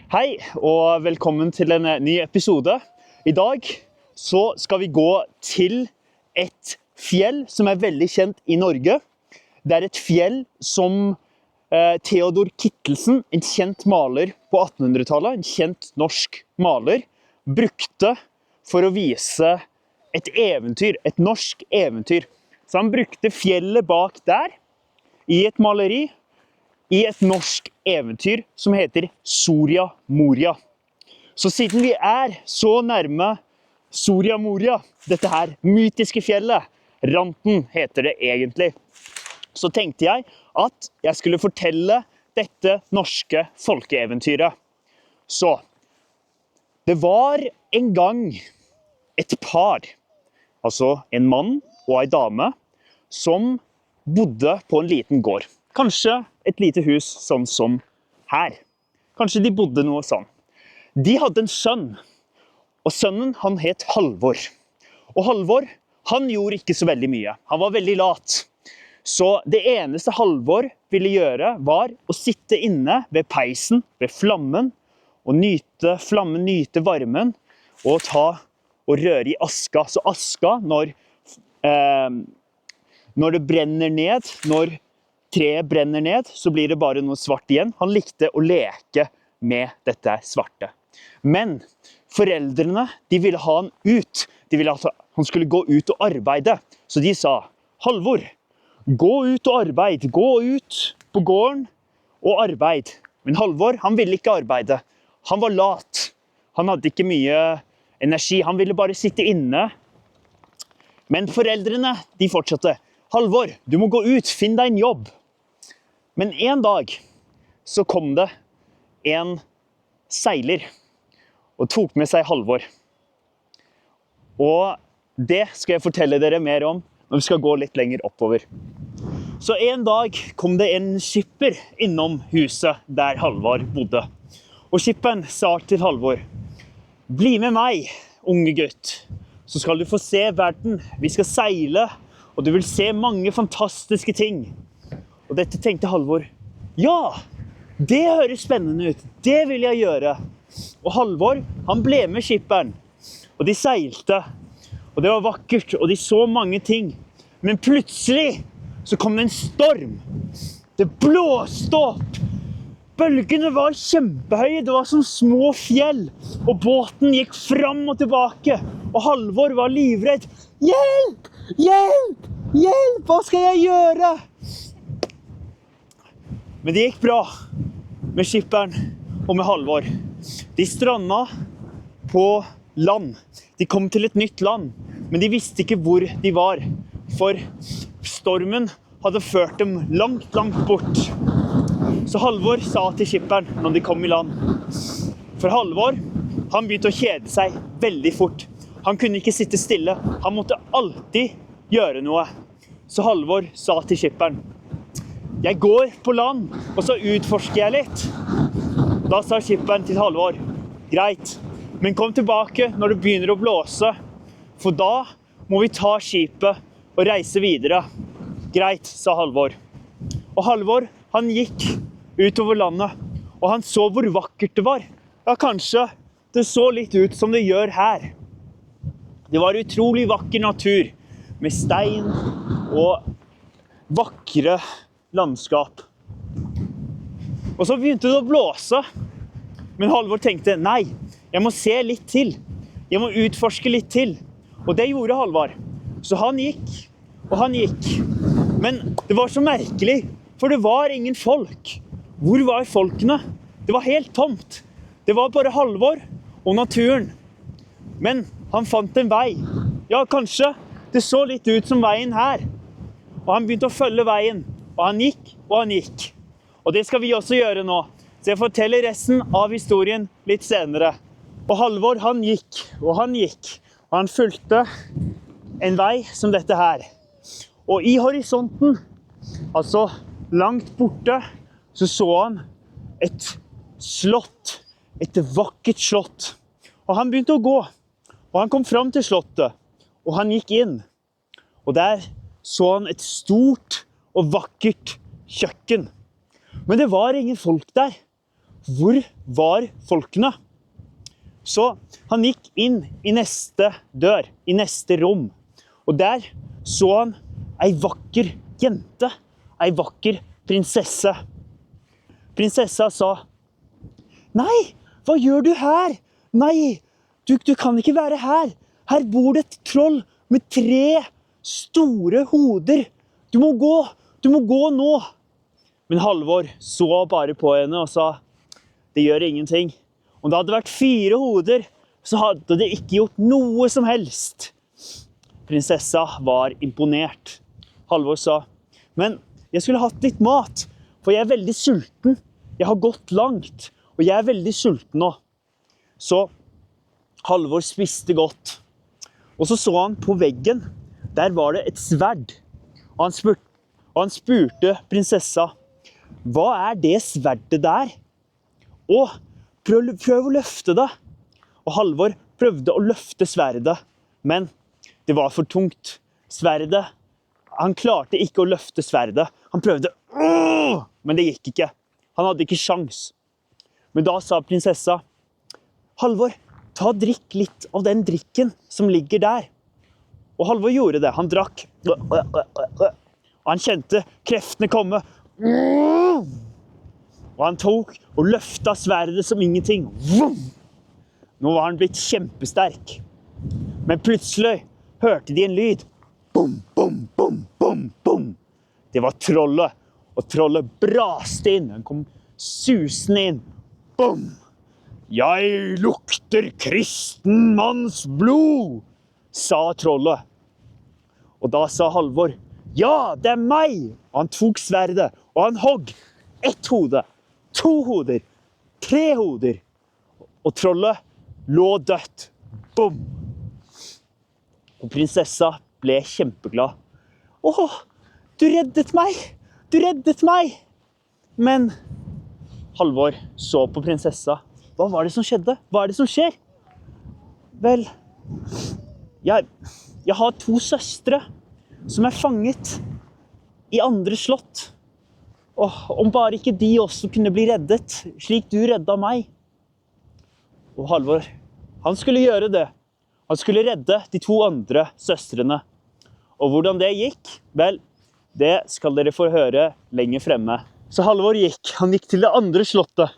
Hei, og velkommen til en ny episode. I dag så skal vi gå til et fjell som veldig kjent i Norge. Det et fjell som Theodor Kittelsen, en kjent maler på 1800-tallet, en kjent norsk maler, brukte for å vise et eventyr, et norsk eventyr. Så han brukte fjellet bak der, i et maleri, i et norsk eventyr som heter Soria Moria. Så siden vi så nærme Soria Moria, dette her mytiske fjellet, Ranten heter det egentlig, så tenkte jeg at jeg skulle fortelle dette norske folkeeventyret. Så, det var en gang et par, altså en mann og en dame, som bodde på en liten gård. Kanskje et lite hus sånn som her. Kanskje de bodde noe sånn. De hadde en sønn, og sønnen han het Halvor. Og Halvor, han gjorde ikke så veldig mye. Han var veldig lat. Så det eneste Halvor ville gjøre var å sitte inne ved peisen, ved flammen, og nyte flammen, nyte varmen, og røre i aska. Så aska, når det brenner ned, når treet brenner ned, så blir det bare noe svart igjen. Han likte å leke med dette svarte. Men foreldrene, de ville ha han ut. De ville at han skulle gå ut og arbeide. Så de sa, Halvor, gå ut og arbeid. Gå ut på gården og arbeid. Men Halvor, han ville ikke arbeide. Han var lat. Han hadde ikke mye energi. Han ville bare sitte inne. Men foreldrene, de fortsatte. Halvor, du må gå ut, finn deg en jobb. Men en dag så kom det en seiler og tok med seg Halvor. Og det skal jeg fortelle dere mer om når vi skal gå litt lenger oppover. Så en dag kom det en skipper innom huset der Halvor bodde. Og skipperen sa til Halvor, bli med meg, unge gutt, så skal du få se verden. Vi skal seile, og du vil se mange fantastiske ting. Og dette tenkte Halvor, ja, det høres spennende ut, det vil jeg gjøre. Og Halvor, han ble med skipperen, og de seilte, og det var vakkert, og de så mange ting. Men plutselig så kom det en storm. Det blåste opp. Bølgene var kjempehøye, det var som små fjell, og båten gikk fram og tilbake, og Halvor var livredd. Hjelp! Hjelp! Hjelp! Hva skal jeg gjøre? Men det gikk bra med skipperen og med Halvor. De stranda på land. De kom til et nytt land, men de visste ikke hvor de var, for stormen hadde ført dem langt, langt bort. Så Halvor sa til skipperen når de kom i land. For Halvor, han begynte å kjede seg veldig fort. Han kunne ikke sitte stille. Han måtte alltid gjøre noe. Så Halvor sa til skipperen, jeg går på land, og så utforsker jeg litt. Da sa skipperen til Halvor, greit, men kom tilbake når det begynner å blåse, for da må vi ta skipet og reise videre. Greit, sa Halvor. Og Halvor, han gikk utover landet, og han så hvor vakkert det var. Ja, kanskje det så litt ut som det gjør her. Det var utrolig vakker natur, med stein og vakre landskap. Og så begynte det å blåse. Men Halvor tenkte, nei, jeg må se litt til. Jeg må utforske litt til. Og det gjorde Halvor. Så han gikk, og han gikk. Men det var så merkelig, for det var ingen folk. Hvor var folkene? Det var helt tomt. Det var bare Halvor og naturen. Men han fant en vei. Ja, kanskje det så litt ut som veien her. Og han begynte å følge veien. Og han gikk, og han gikk. Og det skal vi også gjøre nå. Så jeg forteller resten av historien litt senere. Og Halvor, han gikk, og han gikk. Og han fulgte en vei som dette her. Og i horisonten, altså langt borte, så han et slott. Et vakkert slott. Og han begynte å gå. Og han kom fram til slottet. Og han gikk inn. Og der så han et stort og vakkert kjøkken. Men det var ingen folk der, hvor var folkene? Så han gikk inn i neste dør, i neste rom. Og der så han ei vakker jente, ei vakker prinsesse. Prinsessa sa, «Nei, hva gjør du her? Nei, du kan ikke være her. Her bor det et troll med 3 store hoder. Du må gå nå.» Men Halvor så bare på henne og sa, «Det gjør ingenting. Om det hadde vært 4 hoder, så hadde det ikke gjort noe som helst.» Prinsessa var imponert. Halvor sa, «Men jeg skulle hatt litt mat, for jeg er veldig sulten. Jeg har gått langt, og jeg er veldig sulten nå.» Så Halvor spiste godt. Og så han på veggen, der var det et sverd. Og han spurte prinsessa, «Hva er det sverdet der?» «Å, prøv å løfte det.» Og Halvor prøvde å løfte sverdet, men det var for tungt. Sverdet, han klarte ikke å løfte sverdet. Han prøvde, men det gikk ikke. Han hadde ikke sjans. Men da sa prinsessa, «Halvor, ta og drikk litt av den drikken som ligger der.» Og Halvor gjorde det. Han drakk. Og han kjente kreftene komme. Og han tok og løftet sverdet som ingenting. Nå var han blitt kjempesterk. Men plutselig hørte de en lyd. Bom, bom, bom, bom, bom. Det var trollet. Og trollet braste inn. Han kom susende inn. Bom! «Jeg lukter kristen manns blod», sa trollet. Og da sa Halvor, «Ja, det er meg!» Og han tok sverdet, og han hogg 1 hode, 2 hoder, 3 hoder. Og trollet lå dødt. Bom! Og prinsessa ble kjempeglad. «Åh, du reddet meg! Du reddet meg!» Men Halvor så på prinsessa. Hva var det som skjedde? Hva er det som skjer? Vel, jeg har 2 søstre som er fanget i andre slott. Og om bare ikke de også kunne bli reddet, slik du reddet meg. Og Halvor, han skulle gjøre det. Han skulle redde de 2 andre søstrene. Og hvordan det gikk, vel, det skal dere få høre lenger fremme. Så Halvor gikk. Han gikk til det andre slottet.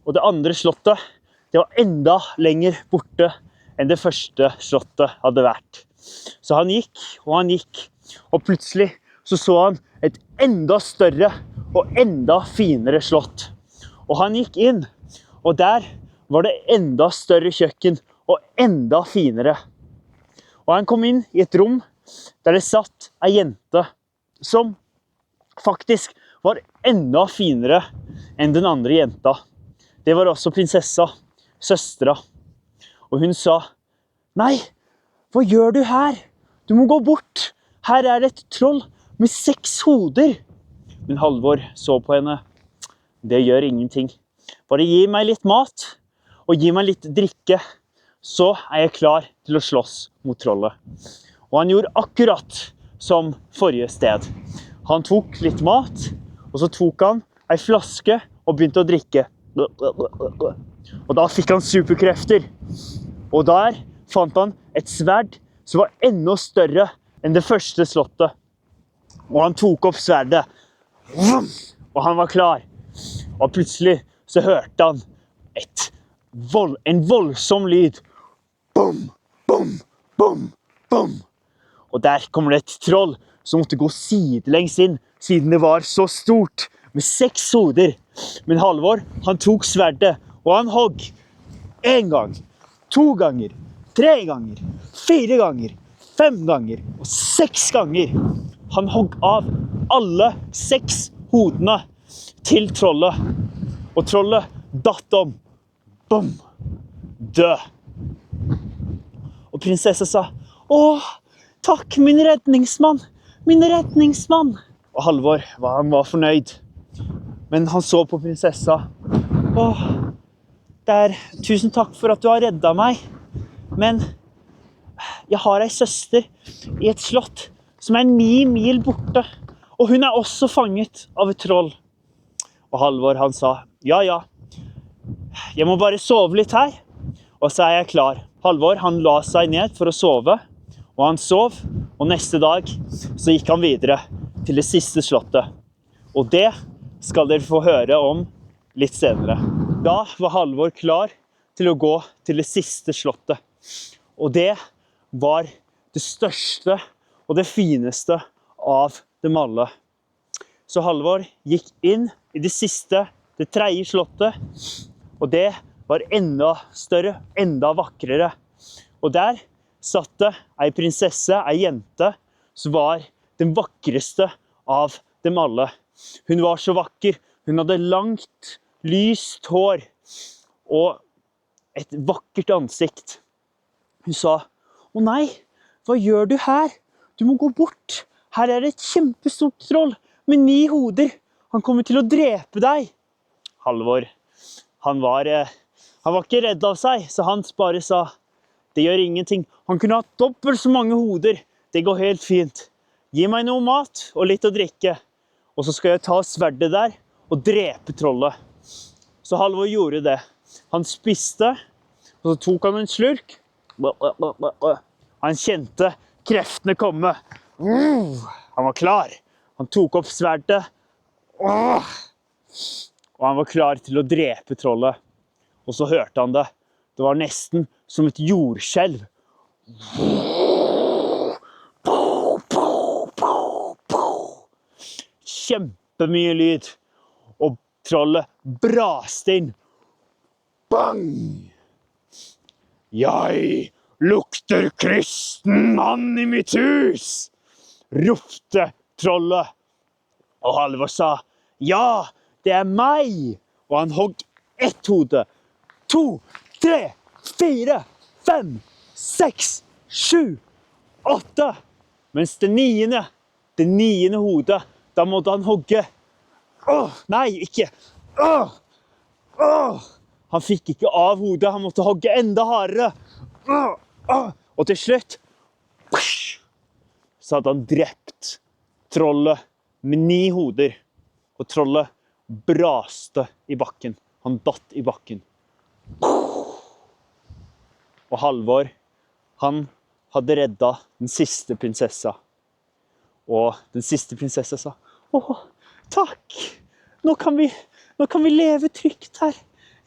Og det andre slottet, det var enda lenger borte enn det første slottet hadde vært. Så han gikk, og plutselig så han et enda større og enda finere slott. Og han gikk inn, og der var det enda større kjøkken og enda finere. Og han kom inn i et rom der det satt en jente som faktisk var enda finere enn den andre jenta. Det var også prinsessa, søstra. Og hun sa, «Nei, hva gjør du her? Du må gå bort. Her er det et troll med 6 hoder.» Men Halvor så på henne. «Det gjør ingenting. Bare gi meg litt mat, og gi meg litt drikke, så er jeg klar til å slåss mot trollet.» Og han gjorde akkurat som forrige sted. Han tok litt mat, og så tok han en flaske og begynte å drikke. Og da fikk han superkrefter. Og der fant han et sverd som var enda større enn det første slottet. Og han tok opp sverdet. Og han var klar. Og plutselig så hørte han en voldsom lyd. Bom, bom, bom, bom. Og der kommer det et troll som måtte gå sidelengs inn, siden det var så stort, med 6 hoder. Men Halvor, han tok sverdet, og han hogg 1 gang, 2 ganger, 3 ganger, 4 ganger, 5 ganger og 6 ganger. Han hogg av alle 6 hodene til trollet. Og trollet datt om. Bom! Død. Og prinsessa sa, «Åh, takk, min redningsmann, min redningsmann!» Og Halvor, han var fornøyd. Men han så på prinsessa. «Åh, tusen takk for at du har reddet meg. Men jeg har en søster i et slott som er 9 mil borte. Og hun er også fanget av et troll.» Og Halvor, han sa, «Ja, jeg må bare sove litt her, og så jeg klar. Halvor, han la seg ned for å sove, og han sov, og neste dag så gikk han videre til det siste slottet. Og det skal dere få høre om litt senere. Da var Halvor klar til å gå til det siste slottet. Og det var det største og det fineste av dem alle. Så Halvor gikk inn i det siste, det tredje slottet, og det var enda større, enda vakrere. Og der satt det ei prinsesse, ei jente, som var den vakreste av dem alle. Hun var så vakker, hun hadde langt, lyst hår og et vakkert ansikt. Hun sa, «Å nei, hva gjør du her? Du må gå bort. Her er det et kjempestort troll med 9 hoder. Han kommer til å drepe deg.» Halvor, han var ikke redd av seg, så han bare sa, «Det gjør ingenting. Han kunne hatt dobbelt så mange hoder. Det går helt fint. Gi meg noe mat og litt å drikke, og så skal jeg ta sverdet der og drepe trollet.» Så Halvor gjorde det. Han spiste, og så tok han en slurk. Han kjente kreftene komme. Han var klar. Han tok opp sverdet. Og han var klar til å drepe trollet. Og så hørte han det. Det var nesten som et jordskjelv. Kjempemye lyd. Og trollet braste inn. Bang! «Jeg lukter kristen mann i mitt hus!» ropte trollet. Og Halvor sa, «Ja, det er meg!» Og han hogg 1 hode, 2, 3, 4, 5, 6, 7, 8. Mens det niende hodet, da måtte han hogge. Nei, ikke. Han fikk ikke av hodet, han måtte hogge enda hardere. Og til slutt, så hadde han drept trollet med 9 hoder. Og trollet braste i bakken. Han datt i bakken. Og Halvor, han hadde reddet den siste prinsessa. Og den siste prinsessa sa, takk! Nå kan vi leve trygt her.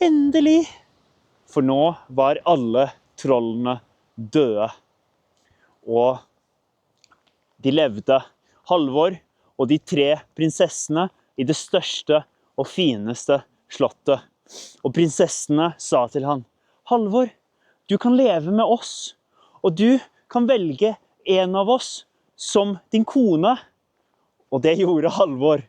Endelig! For nå var alle trollene døde. Og de levde, Halvor og de 3 prinsessene, i det største og fineste slottet. Og prinsessene sa til han, Halvor, du kan leve med oss, og du kan velge en av oss som din kone. Og det gjorde Halvor.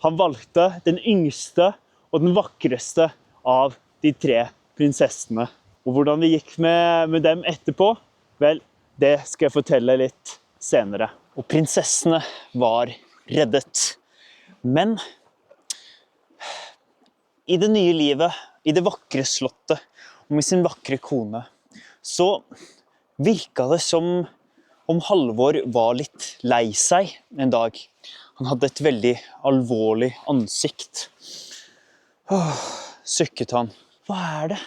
Han valgte den yngste og den vakreste av de 3 prinsessene. Og hvordan det gikk med dem etterpå, vel, det skal jeg fortelle litt senere. Og prinsessene var reddet. Men i det nye livet, i det vakre slottet, og med sin vakre kone, så virket det som om Halvor var litt lei seg en dag. Han hadde et veldig alvorlig ansikt. Sykket han. Hva er det?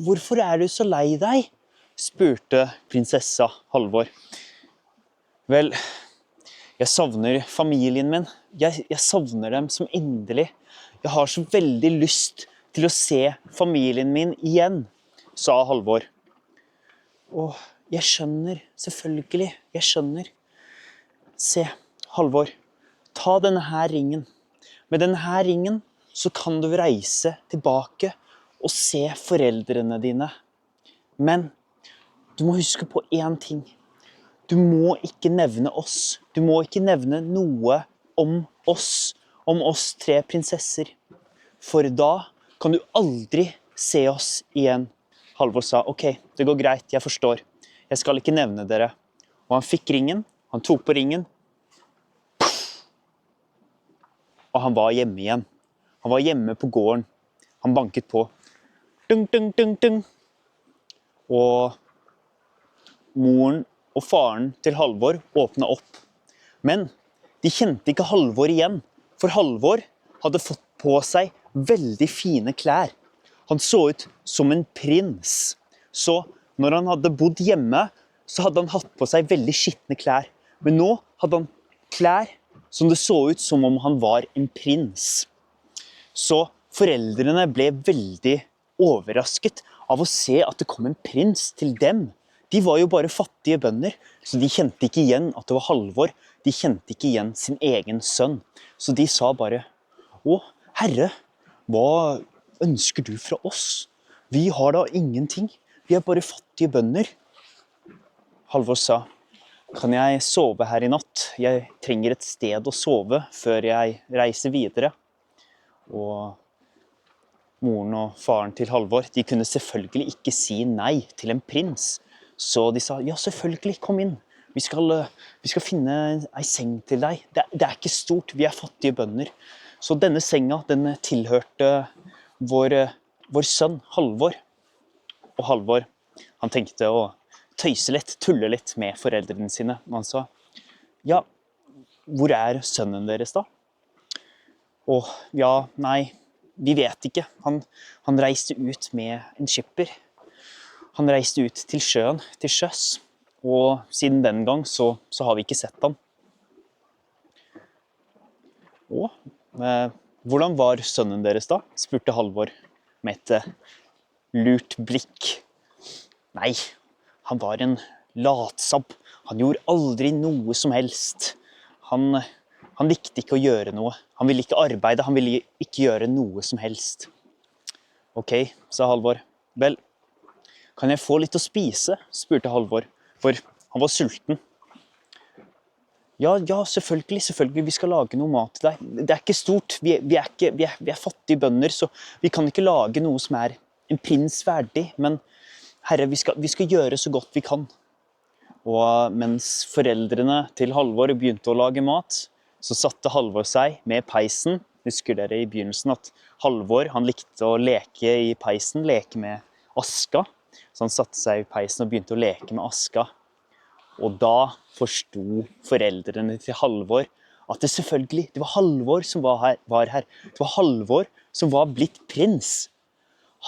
Hvorfor er du så lei deg? Spurte prinsessa Halvor. Vel, jeg savner familien min. Jeg savner dem som inderlig. Jeg har så veldig lyst til å se familien min igjen, sa Halvor. Åh, jeg skjønner, selvfølgelig, jeg skjønner. Se, Halvor, ta denne her ringen. Med denne her ringen så kan du reise tilbake og se foreldrene dine. Men du må huske på en ting. Du må ikke nevne oss. Du må ikke nevne noe om oss 3 prinsesser. For da kan du aldri se oss igjen. Halvor sa, ok, det går greit, jeg forstår. Jeg skal ikke nevne dere. Og han fikk ringen, han tok på ringen, og han var hjemme igjen. Han var hjemme på gården. Han banket på. Dung, dung, dung, dung. Og moren og faren til Halvor åpnet opp. Men de kjente ikke Halvor igjen, for Halvor hadde fått på seg veldig fine klær. Han så ut som en prins. Så når han hadde bodd hjemme, så hadde han hatt på seg veldig skittne klær. Men nå hadde han klær som det så ut som om han var en prins. Så foreldrene ble veldig overrasket av å se at det kom en prins til dem. De var jo bare fattige bønder, så de kjente ikke igjen at det var Halvor. De kjente ikke igjen sin egen sønn. Så de sa bare, «Å, Herre, hva ønsker du fra oss? Vi har da ingenting. Vi er bare fattige bønder.» Halvor sa, «Kan jeg sove her i natt? Jeg trenger et sted å sove før jeg reiser videre.» Og moren og faren til Halvor, de kunne selvfølgelig ikke si nei til en prins. Så de sa, «Ja, selvfølgelig, kom inn. Vi skal finne en seng til deg. Det er ikke stort, vi er fattige bønder.» Så denne senga, den tilhørte vår sønn, Halvor. Og Halvor, han tenkte å tøyse litt, tulle litt med foreldrene sine. Og han sa, «Ja, hvor er sønnen deres da?» «Åh, ja, nei, vi vet ikke. Han reiste ut med en skipper. Han reiste ut til sjøen, til sjøs. Og siden den gang så har vi ikke sett ham.» «Åh, hvordan var sønnen deres da?» spurte Halvor med et lurt blikk. «Nei, han var en latsabb. Han gjorde aldri noe som helst. Han likte ikke å gjøre noe. Han ville ikke arbeide, han ville ikke gjøre noe som helst.» «Ok», sa Halvor. «Vel, kan jeg få litt å spise?» spurte Halvor, for han var sulten. Ja, selvfølgelig, vi skal lage noe mat til deg. Det er ikke stort, vi er fattige bønder, så vi kan ikke lage noe som er en prins verdig, men Herre, vi skal gjøre så godt vi kan. Og mens foreldrene til Halvor begynte å lage mat, så satte Halvor seg med peisen. Husker dere i begynnelsen at Halvor, han likte å leke i peisen, leke med aska. Så han satte seg i peisen og begynte å leke med aska. Og da forstod foreldrene til Halvor at det var Halvor som var her. Det var Halvor som var blitt prins.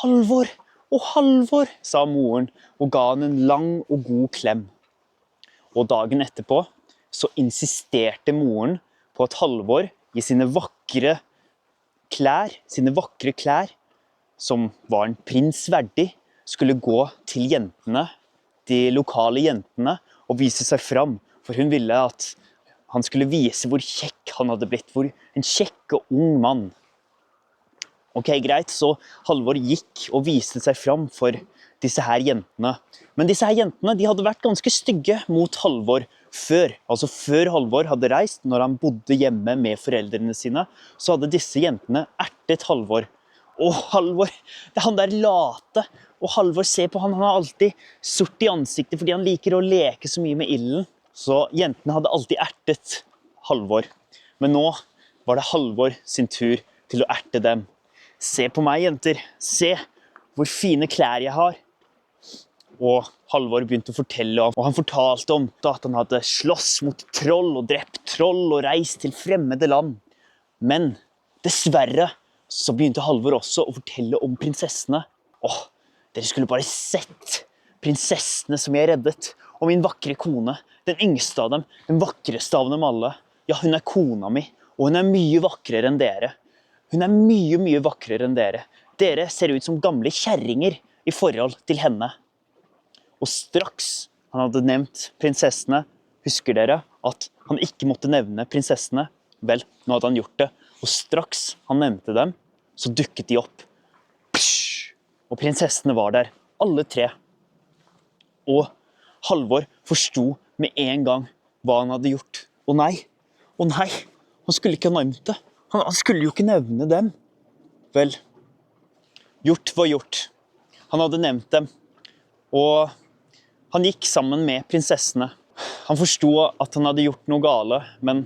«Halvor, å Halvor», sa moren og ga han en lang og god klem. Og dagen etterpå så insisterte moren på at Halvor i sine vakre klær, som var en prins verdig, skulle gå til jentene, de lokale jentene, og vise seg fram, for hun ville at han skulle vise hvor kjekk han hadde blitt, hvor en kjekk og ung mann. Ok, greit, så Halvor gikk og viste seg fram for disse her jentene. Men disse her jentene, de hadde vært ganske stygge mot Halvor før. Altså før Halvor hadde reist, når han bodde hjemme med foreldrene sine, så hadde disse jentene ertet Halvor. Og Halvor, det er han der late. Og Halvor, se på han har alltid sort i ansiktet fordi han liker å leke så mye med ilden. Så jentene hadde alltid ertet Halvor. Men nå var det Halvor sin tur til å erte dem. Se på meg, jenter. Se hvor fine klær jeg har. Og Halvor begynte å fortelle om, og han fortalte om at han hadde slåss mot troll og drept troll og reist til fremmede land. Men dessverre så begynte Halvor også å fortelle om prinsessene. Dere skulle bare sett prinsessene som jeg reddet, og min vakre kone, den yngste av dem, den vakreste av dem alle. Ja, hun er kona mi, og hun er mye vakrere enn dere. Hun er mye, mye vakrere enn dere. Dere ser ut som gamle kjerringer i forhold til henne. Og straks han hadde nevnt prinsessene, husker dere at han ikke måtte nevne prinsessene? Vel, nå hadde han gjort det, og straks han nevnte dem, så dukket de opp. Og prinsessene var der, alle tre. Og Halvor forstod med en gang hva han hadde gjort. Å nei, han skulle ikke ha nevnt det. Han skulle jo ikke nevne dem. Vel, gjort var gjort. Han hadde nevnt dem, og han gikk sammen med prinsessene. Han forstod at han hadde gjort noe gale, men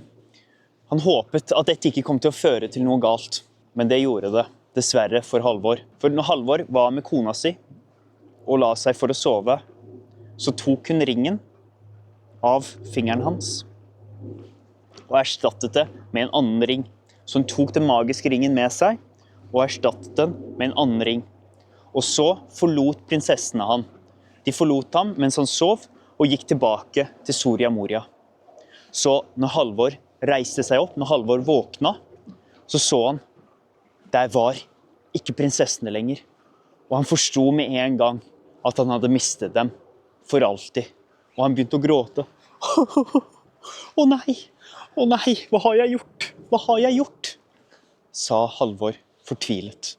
han håpet at dette ikke kom til å føre til noe galt. Men det gjorde det, dessverre, for Halvor. For når Halvor var med kona si og la seg for å sove, så tok hun ringen av fingeren hans og erstattet det med en annen ring. Så hun tok den magiske ringen med seg og erstattet den med en annen ring. Og så forlot prinsessene han. De forlot ham mens han sov, og gikk tilbake til Soria Moria. Så når Halvor reiste seg opp, når Halvor våkna, så han, der var ikke prinsessene lenger. Og han forstod med en gang at han hadde mistet dem for alltid. Og han begynte å gråte. Å nei, hva har jeg gjort? Hva har jeg gjort? Sa Halvor fortvilet.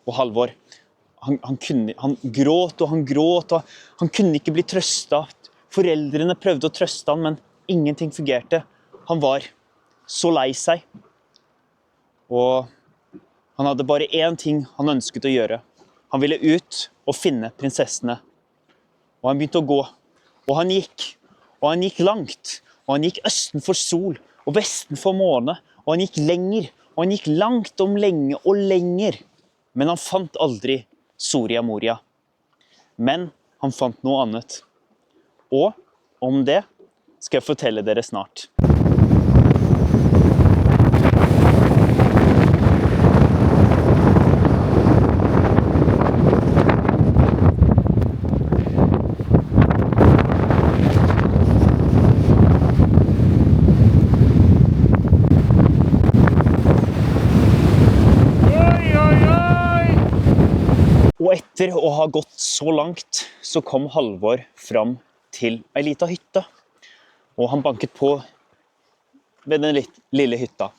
Og Halvor, han gråt og han gråt, og han kunne ikke bli trøstet. Foreldrene prøvde å trøste han, men ingenting fungerte. Han var så lei seg. Og han hadde bare én ting han ønsket å gjøre. Han ville ut og finne prinsessene. Og han begynte å gå. Og han gikk langt. Og han gikk østen for sol og vesten for måne. Og han gikk lenger, og han gikk langt om lenge og lenger. Men han fant aldri Soria Moria. Men han fant noe annet. Og om det skal jeg fortelle dere snart. Og etter å ha gått så langt, så kom Halvor fram til en liten hytte. Og han banket på ved den lille hytta.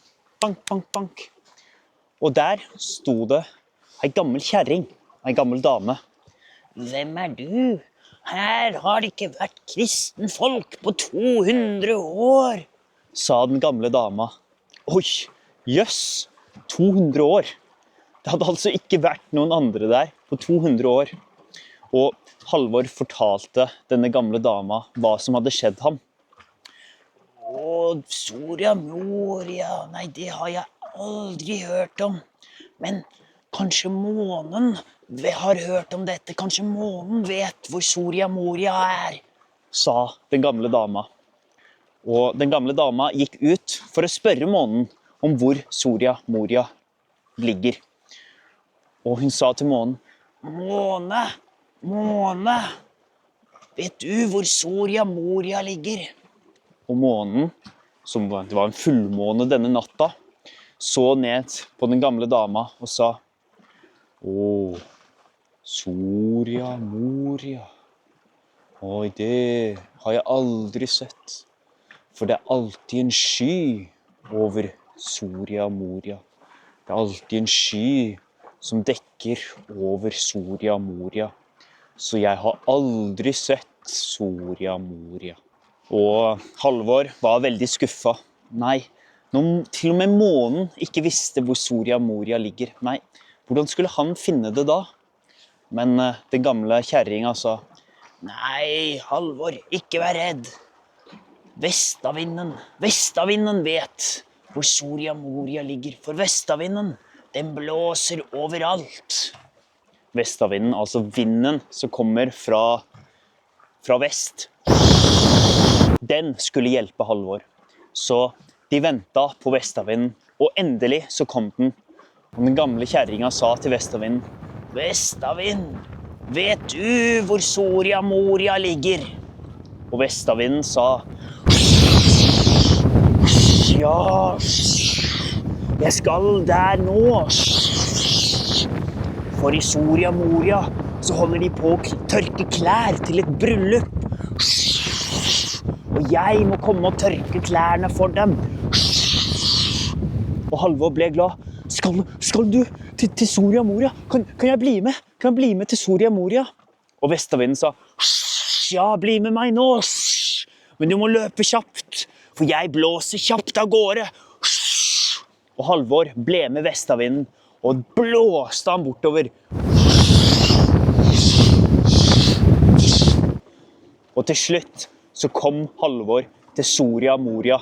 Bank, bank, bank. Og der stod det en gammel kjerring, en gammel dame. Hvem du? Her har det ikke vært kristen folk på 200 år, sa den gamle dama. Oi, jøss, 200 år. Det hadde altså ikke vært noen andre der på 200 år. Og Halvor fortalte denne gamle dama hva som hadde skjedd ham. Å, Soria Moria, nei, det har jeg aldri hørt om. Men kanskje månen har hørt om dette, kanskje månen vet hvor Soria Moria er, sa den gamle dama. Og den gamle dama gikk ut for å spørre månen om hvor Soria Moria ligger. Og hun sa til månen, Måne, måne, vet du hvor Soria Moria ligger? Og månen, som det var en fullmåne denne natta, så ned på den gamle dama og sa, Å, Soria Moria. Oi, det har jeg aldri sett. For det er alltid en sky over Soria Moria. Det er alltid en sky som dekker over Soria Moria. Så jeg har aldri sett Soria Moria. Og Halvor var veldig skuffet. Nei, når til og med månen ikke visste hvor Soria Moria ligger. Nei, hvordan skulle han finne det da? Men den gamle kjerringa sa, Nei, Halvor, ikke vær redd. Vestavinden vet hvor Soria Moria ligger. For vestavinden, den blåser overalt. Vestavinden, altså vinden som kommer fra vest. Den skulle hjelpe Halvor. Så de ventet på vestavinden, og endelig så kom den. Og den gamle kjerringa sa til vestavinden, Vestavind, vet du hvor Soria Moria ligger? Og vestavinden sa, Ja, jeg skal der nå. For i Soria Moria så holder de på å tørke klær til et bryllup. Og jeg må komme og tørke klærne for dem. Og Halvor ble glad. Skal du til Soria Moria? Kan jeg bli med? Kan jeg bli med til Soria Moria? Og vestavinden sa, ja, bli med meg nå. Men du må løpe kjapt, for jeg blåser kjapt av gårde. Og Halvor ble med vestavinden, og blåste han bortover. Og til slutt så kom Halvor til Soria Moria.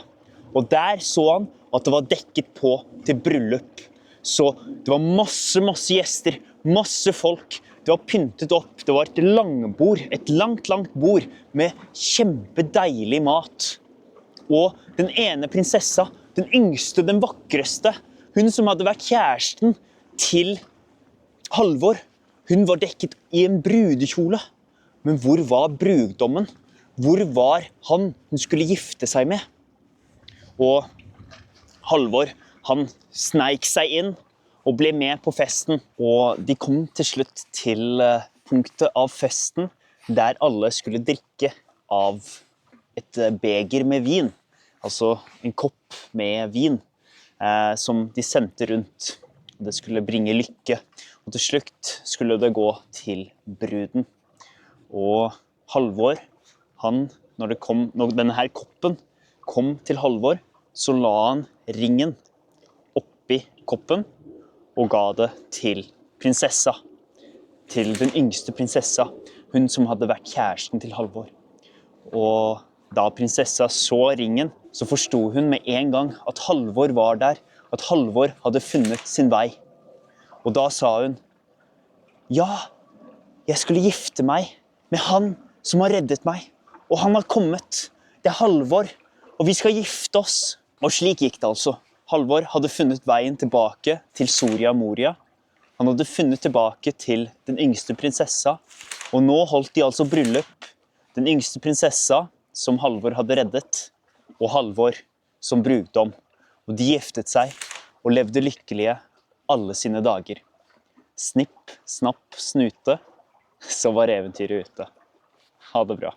Og der så han at det var dekket på til bryllup. Så det var masse gjester, masse folk. Det var pyntet opp, det var et langbord, et langt bord med kjempedeilig mat. Og den ene prinsessa, den yngste, den vakreste, hun som hadde vært kjæresten til Halvor, Hun var dekket i en brudekjole. Men hvor var brudgommen? Hvor var han hun skulle gifte seg med? Og Halvor, han sneik seg inn og ble med på festen. Og de kom til slutt til punktet av festen der alle skulle drikke av et beger med vin. Altså en kopp med vin som de sendte rundt. Det skulle bringe lykke. Og til slutt skulle det gå til bruden. Og Halvor, når denne her koppen kom til Halvor, så la han ringen oppi koppen og ga det til prinsessa. Til den yngste prinsessa, hun som hadde vært kjæresten til Halvor. Og da prinsessa så ringen, så forstod hun med en gang at Halvor var der, at Halvor hadde funnet sin vei. Og da sa hun, ja, jeg skulle gifte meg med han som har reddet meg. Og han har kommet, det er Halvor, og vi skal gifte oss. Og slik gikk det altså. Halvor hadde funnet veien tilbake til Soria Moria. Han hadde funnet tilbake til den yngste prinsessa, og nå holdt de altså bryllup. Den yngste prinsessa som Halvor hadde reddet, og Halvor som brudgom. Og de giftet seg og levde lykkelige alle sine dager. Snipp, snapp, snute, så var eventyret ute. Ha det bra.